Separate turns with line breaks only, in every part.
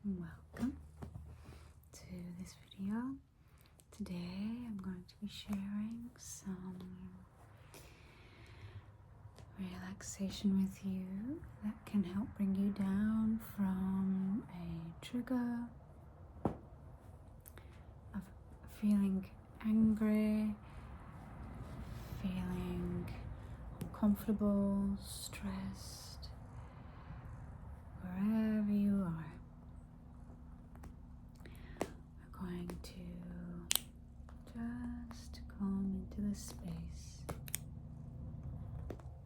Welcome to this video. Today I'm going to be sharing some relaxation with you that can help bring you down from a trigger of feeling angry, feeling uncomfortable, stressed, wherever you are. We're going to just come into the space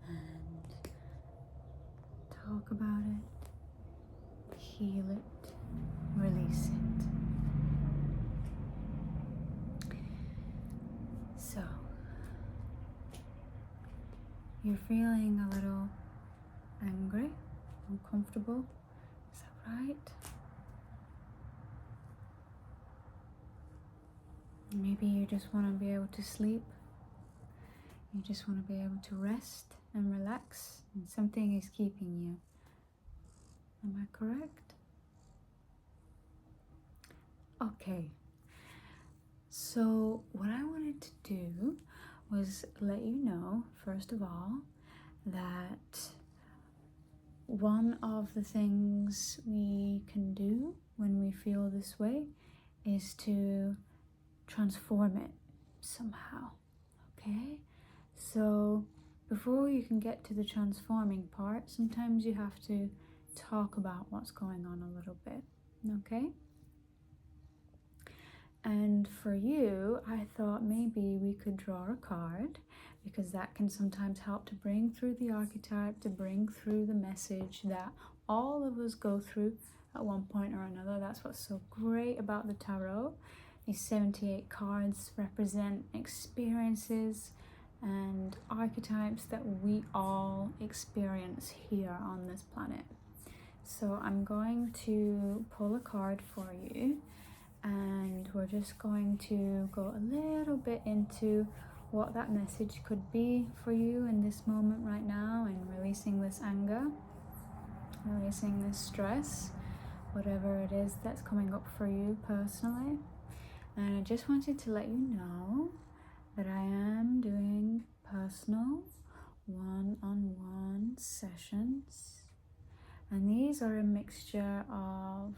and talk about it, heal it, release it. So, you're feeling a little angry, uncomfortable, is that right? Maybe you just want to be able to sleep. You just want to be able to rest and relax, and something is keeping you. Am I correct? Okay. So what I wanted to do was let you know, first of all, that one of the things we can do when we feel this way is to transform it somehow. Okay, so before you can get to the transforming part, sometimes you have to talk about what's going on a little bit. Okay, and for you, I thought maybe we could draw a card, because that can sometimes help to bring through the archetype, to bring through the message that all of us go through at one point or another. That's what's so great about the tarot. These 78 cards represent experiences and archetypes that we all experience here on this planet. So I'm going to pull a card for you, and we're just going to go a little bit into what that message could be for you in this moment right now, and releasing this anger, releasing this stress, whatever it is that's coming up for you personally. And I just wanted to let you know that I am doing personal one-on-one sessions, and these are a mixture of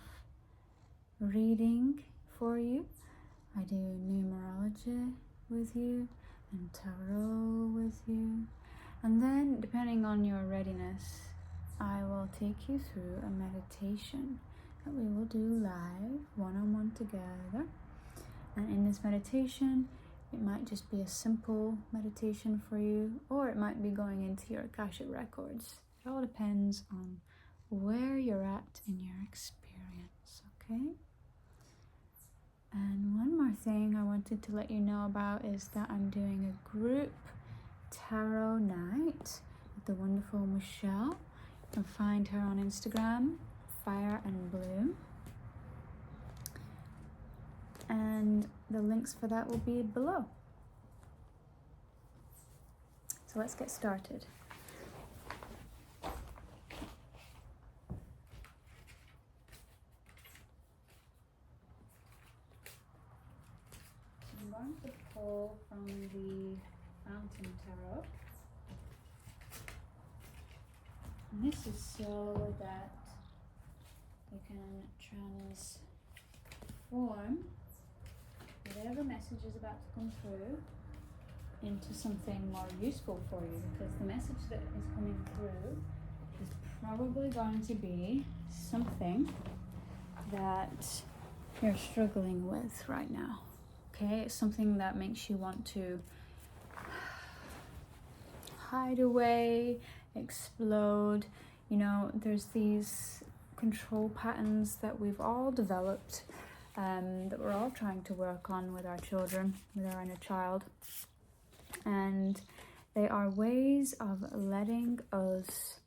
reading for you. I do numerology with you and tarot with you, and then depending on your readiness, I will take you through a meditation that we will do live one-on-one together. And in this meditation, it might just be a simple meditation for you, or it might be going into your Akashic records. It all depends on where you're at in your experience, okay? And one more thing I wanted to let you know about is that I'm doing a group tarot night with the wonderful Michelle. You can find her on Instagram, Fire and Bloom. And the links for that will be below. So let's get started. I'm going to pull from the Fountain Tarot. And this is so that you can transform whatever message is about to come through into something more useful for you, because the message that is coming through is probably going to be something that you're struggling with right now. Okay, it's something that makes you want to hide away, explode. You know, there's these control patterns that we've all developed, that we're all trying to work on with our children, with our inner child. And they are ways of letting us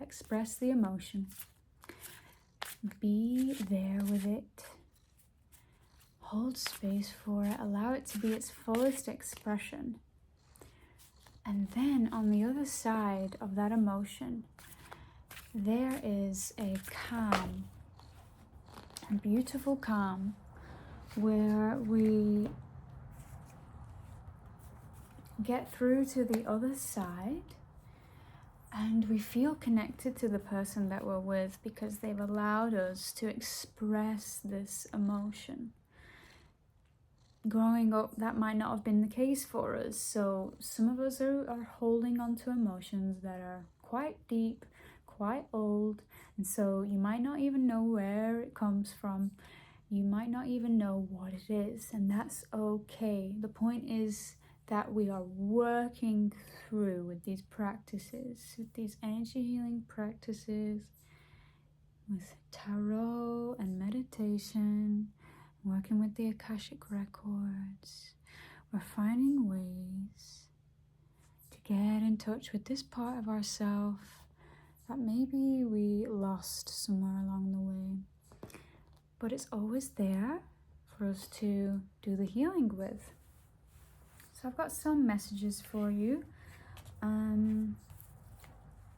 express the emotion, be there with it, hold space for it, allow it to be its fullest expression. And then on the other side of that emotion, there is a calm, a beautiful calm, where we get through to the other side and we feel connected to the person that we're with because they've allowed us to express this emotion. Growing up, that might not have been the case for us, so some of us are holding on to emotions that are quite deep, quite old, and so you might not even know where it comes from. You might not even know what it is, and that's okay. The point is that we are working through with these practices, with these energy healing practices, with tarot and meditation, working with the Akashic records. We're finding ways to get in touch with this part of ourselves that maybe we lost somewhere along the way. But it's always there for us to do the healing with. So I've got some messages for you.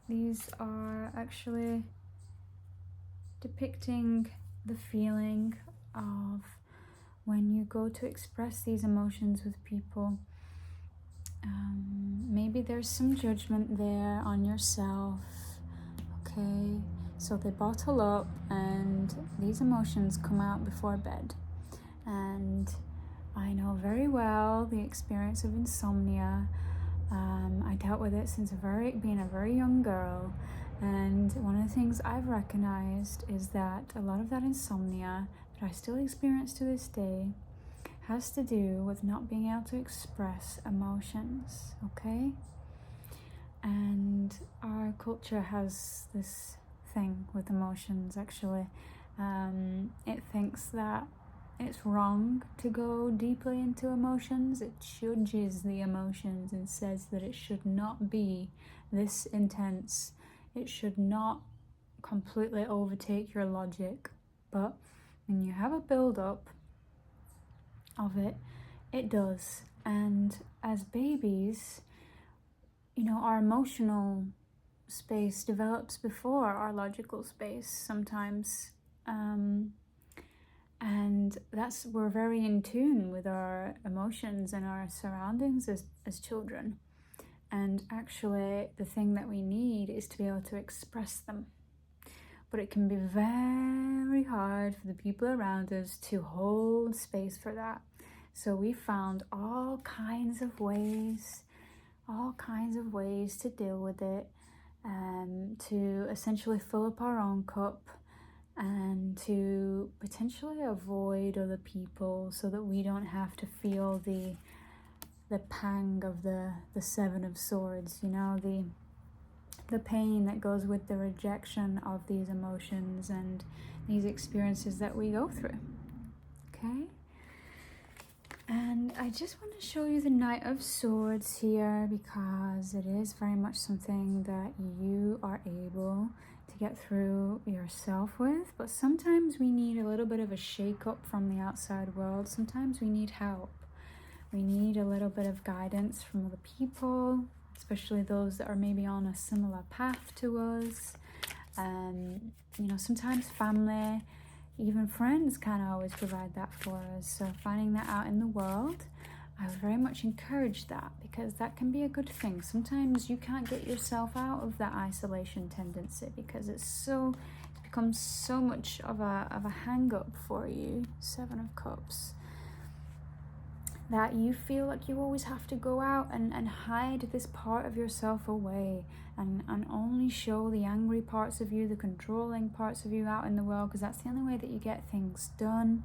These are actually depicting the feeling of when you go to express these emotions with people. Maybe there's some judgment there on yourself. Okay, so they bottle up and these emotions come out before bed. And I know very well the experience of insomnia. I dealt with it since being a very young girl, and one of the things I've recognized is that a lot of that insomnia that I still experience to this day has to do with not being able to express emotions, okay? And our culture has this thing with emotions, actually. It thinks that it's wrong to go deeply into emotions. It judges the emotions and says that it should not be this intense. It should not completely overtake your logic. But when you have a build-up of it, it does. And as babies, you know, our emotional space develops before our logical space sometimes. And we're very in tune with our emotions and our surroundings as children. And actually, the thing that we need is to be able to express them. But it can be very hard for the people around us to hold space for that. So we found all kinds of ways to deal with it, to essentially fill up our own cup and to potentially avoid other people so that we don't have to feel the pang of the Seven of Swords, you know, the pain that goes with the rejection of these emotions and these experiences that we go through. Okay? And I just want to show you the Knight of Swords here because it is very much something that you are able to get through yourself with. But sometimes we need a little bit of a shake-up from the outside world. Sometimes we need help. We need a little bit of guidance from other people, especially those that are maybe on a similar path to us. You know, sometimes family, even friends can't always provide that for us. So finding that out in the world, I would very much encourage that because that can be a good thing. Sometimes you can't get yourself out of that isolation tendency because it's become so much of a hang-up for you, Seven of Cups, that you feel like you always have to go out and hide this part of yourself away and only show the angry parts of you, the controlling parts of you out in the world because that's the only way that you get things done.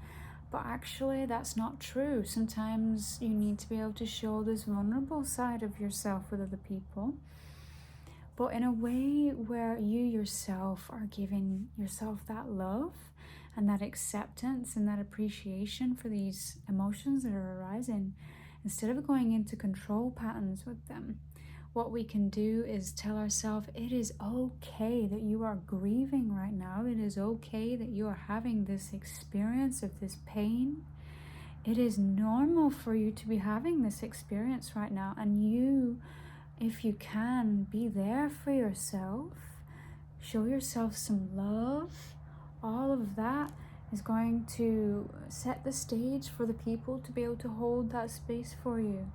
But actually, that's not true. Sometimes you need to be able to show this vulnerable side of yourself with other people, but in a way where you yourself are giving yourself that love and that acceptance and that appreciation for these emotions that are arising. Instead of going into control patterns with them, what we can do is tell ourselves, it is okay that you are grieving right now. It is okay that you are having this experience of this pain. It is normal for you to be having this experience right now. And you, if you can, be there for yourself. show yourself some love. All of that is going to set the stage for the people to be able to hold that space for you.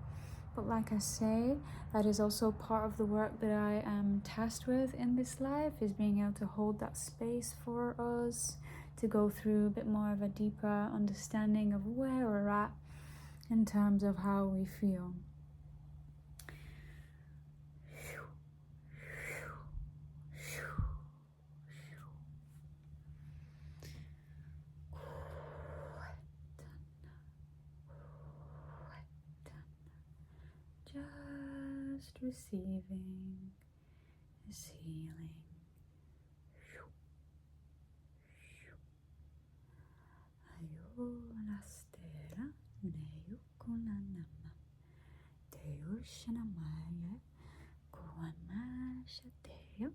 But like I say, that is also part of the work that I am tasked with in this life, is being able to hold that space for us to go through a bit more of a deeper understanding of where we're at in terms of how we feel. Just receiving this healing. Ayolastera neyukunanama teyushanamaya kuanashateyo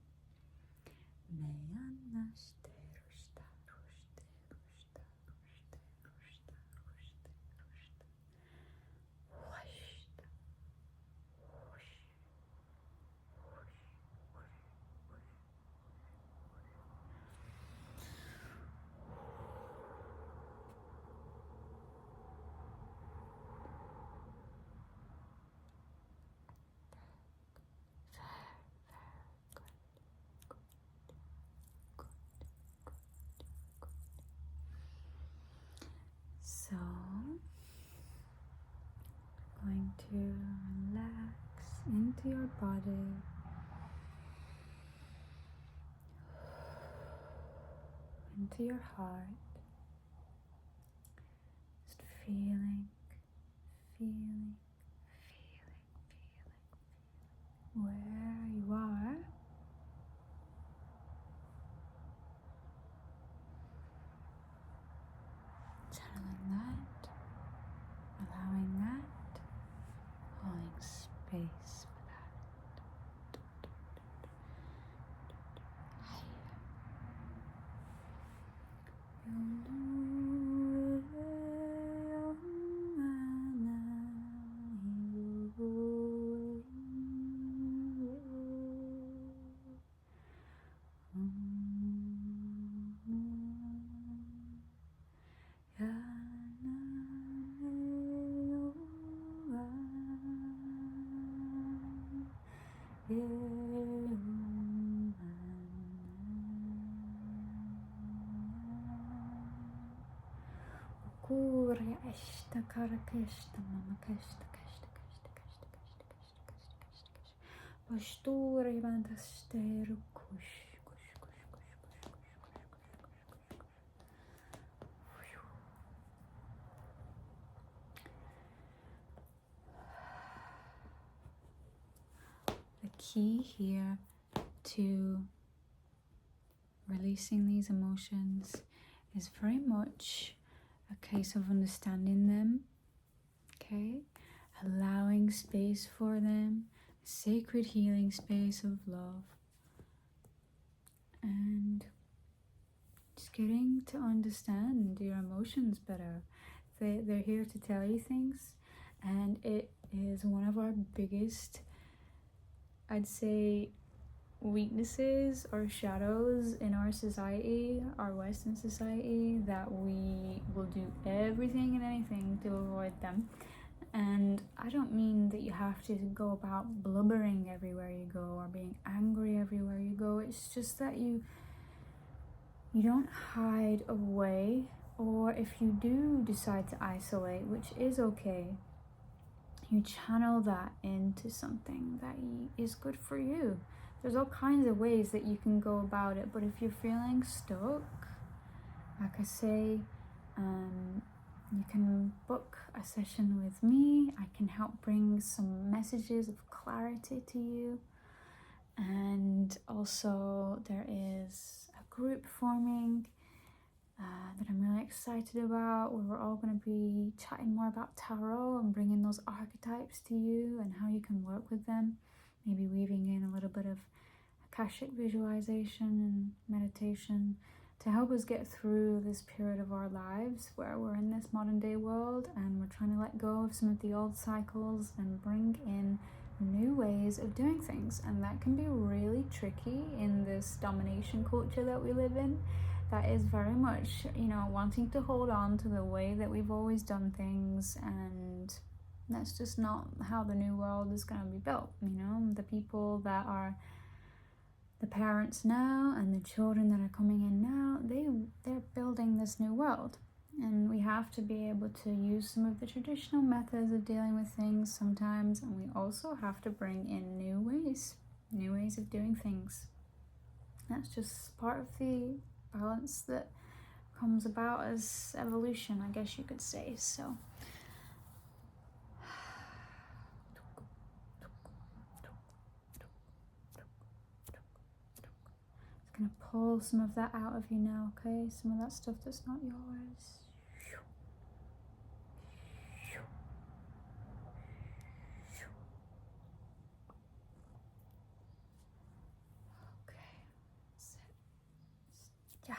So, going to relax into your body, into your heart, just feeling where you are. Channeling that, allowing that, holding space for that. Kuria esta karakesta mama kesta postura ivantasteru kush. The key here to releasing these emotions is very much a case of understanding them, okay? Allowing space for them, a sacred healing space of love, and just getting to understand your emotions better. They're here to tell you things, and it is one of our biggest, I'd say, weaknesses or shadows in our society, our Western society, that we will do everything and anything to avoid them. And I don't mean that you have to go about blubbering everywhere you go or being angry everywhere you go. It's just that you don't hide away, or if you do decide to isolate, which is okay, you channel that into something that is good for you. There's all kinds of ways that you can go about it, but if you're feeling stuck, like I say, you can book a session with me. I can help bring some messages of clarity to you. And also there is a group forming that I'm really excited about, where we're all going to be chatting more about tarot and bringing those archetypes to you and how you can work with them, maybe weaving in a little bit of Akashic visualization and meditation to help us get through this period of our lives where we're in this modern day world and we're trying to let go of some of the old cycles and bring in new ways of doing things, and that can be really tricky in this domination culture that we live in. That is very much, wanting to hold on to the way that we've always done things, and that's just not how the new world is going to be built. The people that are the parents now and the children that are coming in now, they're building this new world, and we have to be able to use some of the traditional methods of dealing with things sometimes, and we also have to bring in new ways of doing things. That's just part of the balance that comes about as evolution, I guess you could say. So gonna pull some of that out of you now, okay? Some of that stuff that's not yours. Okay. Sit. Yeah.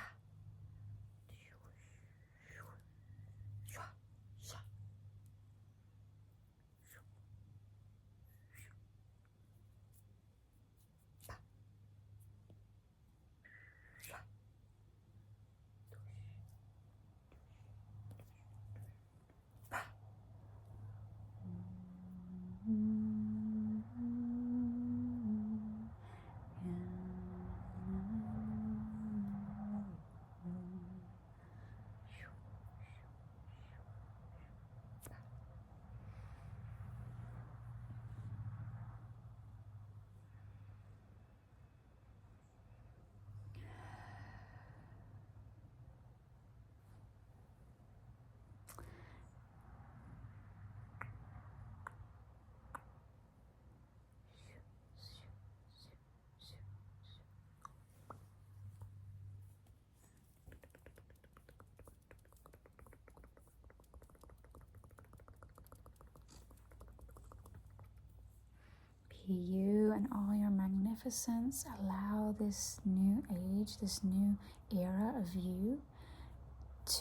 Be you and all your magnificence. Allow this new age, this new era of you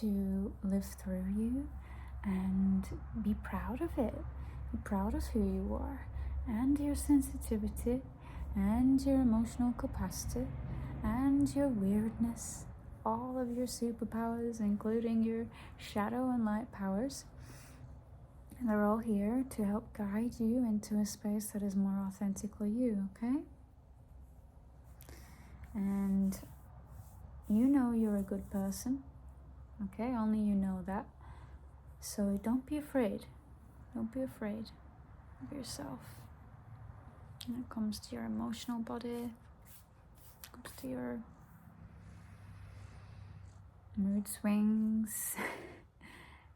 to live through you, and be proud of it. Be proud of who you are, and your sensitivity, and your emotional capacity, and your weirdness, all of your superpowers, including your shadow and light powers. And they're all here to help guide you into a space that is more authentically you, okay? And you're a good person, okay? Only you know that. So don't be afraid. Don't be afraid of yourself. When it comes to your emotional body, it comes to your mood swings,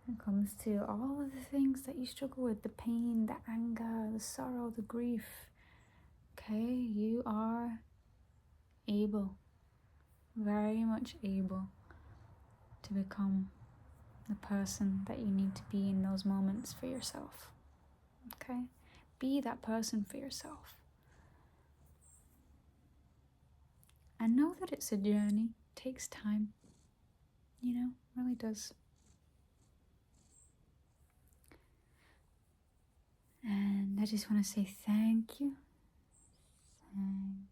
it comes to all of the things that you struggle with, the pain, the anger, the sorrow, the grief. Okay, you are able, very much able, to become the person that you need to be in those moments for yourself. Okay, be that person for yourself. And know that it's a journey. It takes time. Really does. And I just want to say thank you. Thank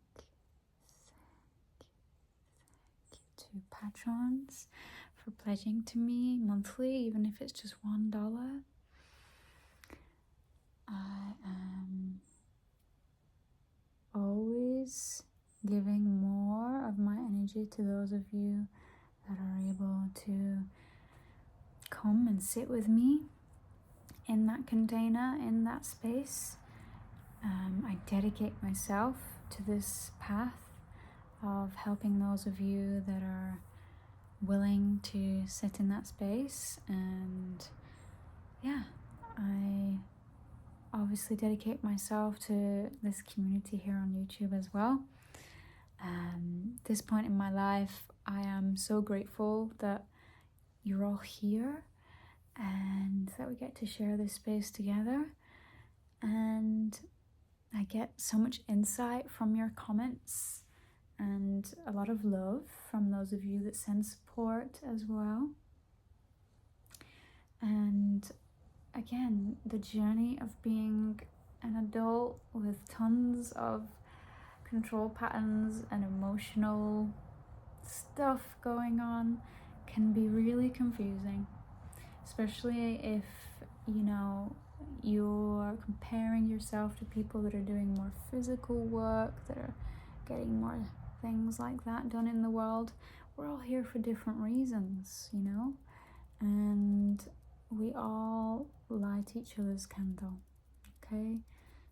you to patrons for pledging to me monthly, even if it's just $1. I am always giving more of my energy to those of you that are able to come and sit with me in that container, in that space. I dedicate myself to this path of helping those of you that are willing to sit in that space. And yeah, I obviously dedicate myself to this community here on YouTube as well. At this point in my life, I am so grateful that you're all here and that we get to share this space together. And I get so much insight from your comments and a lot of love from those of you that send support as well. And again, the journey of being an adult with tons of control patterns and emotional stuff going on can be really confusing, especially if, you know, you're comparing yourself to people that are doing more physical work, that are getting more things like that done in the world. We're all here for different reasons, you know, and we all light each other's candle, okay?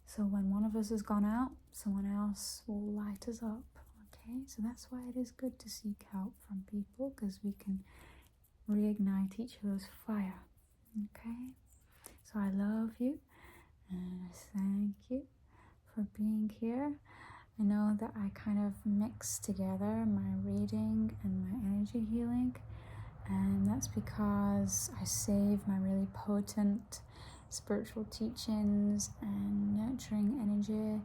So when one of us has gone out, someone else will light us up, okay? So that's why it is good to seek help from people, because we can reignite each other's fire, okay? So I love you, and thank you for being here. I know that I kind of mix together my reading and my energy healing, and that's because I save my really potent spiritual teachings and nurturing energy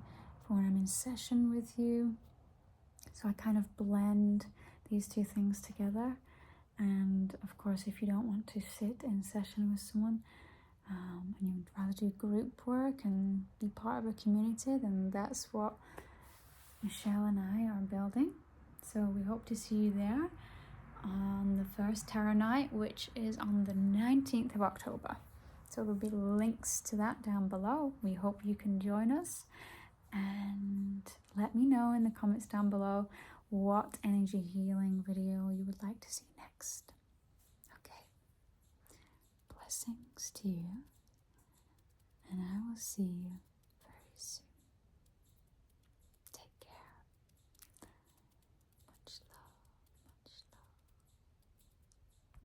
for when I'm in session with you. So I kind of blend these two things together. And of course, if you don't want to sit in session with someone, and you'd rather do group work and be part of a community, then that's what Michelle and I are building. So we hope to see you there on the first Tarot Night, which is on the 19th of October. So there'll be links to that down below. We hope you can join us, and let me know in the comments down below what energy healing video you would like to see next. Okay. Blessings to you, and I will see you